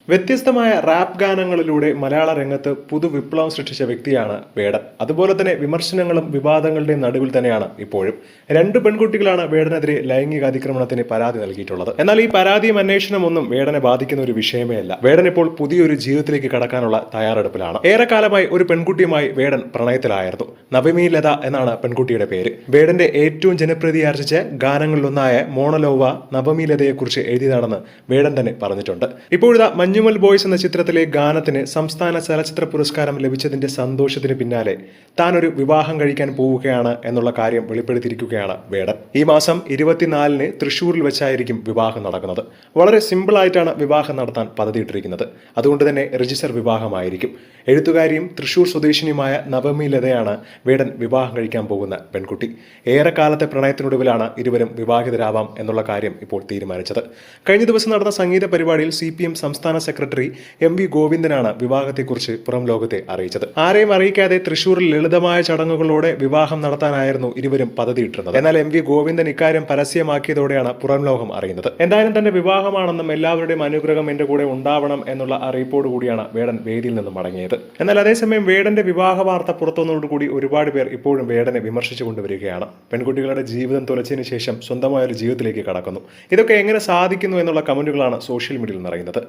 വ്യത്യസ്തമായ റാപ്പ് ഗാനങ്ങളിലൂടെ മലയാള രംഗത്ത് പുതുവിപ്ലവം സൃഷ്ടിച്ച വ്യക്തിയാണ് വേടൻ. അതുപോലെ തന്നെ വിമർശനങ്ങളും വിവാദങ്ങളുടെയും നടുവിൽ തന്നെയാണ് ഇപ്പോഴും. രണ്ട് പെൺകുട്ടികളാണ് വേടനെതിരെ ലൈംഗിക അതിക്രമണത്തിന് പരാതി നൽകിയിട്ടുള്ളത്. എന്നാൽ ഈ പരാതിയും അന്വേഷണമൊന്നും വേടനെ ബാധിക്കുന്ന ഒരു വിഷയമേ അല്ല. വേടൻ ഇപ്പോൾ പുതിയൊരു ജീവിതത്തിലേക്ക് കടക്കാനുള്ള തയ്യാറെടുപ്പിലാണ്. ഏറെക്കാലമായി ഒരു പെൺകുട്ടിയുമായി വേടൻ പ്രണയത്തിലായിരുന്നു. നവമി ലത എന്നാണ് പെൺകുട്ടിയുടെ പേര്. വേടന്റെ ഏറ്റവും ജനപ്രീതിയാർജിച്ച ഗാനങ്ങളിലൊന്നായ മോണലോവ നവമി ലതയെക്കുറിച്ച് എഴുതിയതാണെന്ന് വേടൻ തന്നെ പറഞ്ഞിട്ടുണ്ട്. ഇപ്പോഴത്തെ മഞ്ഞുമൽ ബോയ്സ് എന്ന ചിത്രത്തിലെ ഗാനത്തിന് സംസ്ഥാന ചലച്ചിത്ര പുരസ്കാരം ലഭിച്ചതിന്റെ സന്തോഷത്തിന് പിന്നാലെ താൻ ഒരു വിവാഹം കഴിക്കാൻ പോവുകയാണ് എന്നുള്ള കാര്യം വെളിപ്പെടുത്തിയിരിക്കുകയാണ് വേടൻ. ഈ മാസം 24-ന് തൃശ്ശൂരിൽ വെച്ചായിരിക്കും വിവാഹം നടക്കുന്നത്. വളരെ സിമ്പിൾ ആയിട്ടാണ് വിവാഹം നടത്താൻ പദ്ധതിയിട്ടിരിക്കുന്നത്. അതുകൊണ്ട് തന്നെ രജിസ്റ്റർ വിവാഹമായിരിക്കും. എഴുത്തുകാരിയും തൃശ്ശൂർ സ്വദേശിനിയുമായ നവമി ലതയാണ് വേടൻ വിവാഹം കഴിക്കാൻ പോകുന്ന പെൺകുട്ടി. ഏറെക്കാലത്തെ പ്രണയത്തിനൊടുവിലാണ് ഇരുവരും വിവാഹിതരാവാം എന്നുള്ള കാര്യം ഇപ്പോൾ തീരുമാനിച്ചത്. കഴിഞ്ഞ ദിവസം നടന്ന സംഗീത പരിപാടിയിൽ CPM സംസ്ഥാന സെക്രട്ടറി MV ഗോവിന്ദനാണ് വിവാഹത്തെക്കുറിച്ച് പുറം ലോകത്തെ അറിയിച്ചത്. ആരെയും അറിയിക്കാതെ തൃശ്ശൂരിൽ ലളിതമായ ചടങ്ങുകളോടെ വിവാഹം നടത്താനായിരുന്നു ഇരുവരും പദ്ധതിയിട്ടിരുന്നത്. എന്നാൽ MV ഗോവിന്ദൻ ഇക്കാര്യം പരസ്യമാക്കിയതോടെയാണ് പുറം ലോകം അറിയുന്നത്. എന്തായാലും തന്റെ വിവാഹമാണെന്നും എല്ലാവരുടെയും അനുഗ്രഹം എന്റെ കൂടെ ഉണ്ടാവണം എന്നുള്ള അറിയിപ്പോട് കൂടിയാണ് വേടൻ വേദിയിൽ നിന്നും മടങ്ങിയത്. എന്നാൽ അതേസമയം വേടന്റെ വിവാഹ വാർത്ത പുറത്തുവന്നതോടുകൂടി ഒരുപാട് പേർ ഇപ്പോഴും വേടനെ വിമർശിച്ചു കൊണ്ടുവരികയാണ്. പെൺകുട്ടികളുടെ ജീവിതം തുലച്ചതിന് ശേഷം സ്വന്തമായ ഒരു ജീവിതത്തിലേക്ക് കടക്കുന്നു. ഇതൊക്കെ എങ്ങനെ സാധിക്കുന്നു എന്നുള്ള കമന്റുകളാണ് സോഷ്യൽ മീഡിയയിൽ നിറയുന്നത്.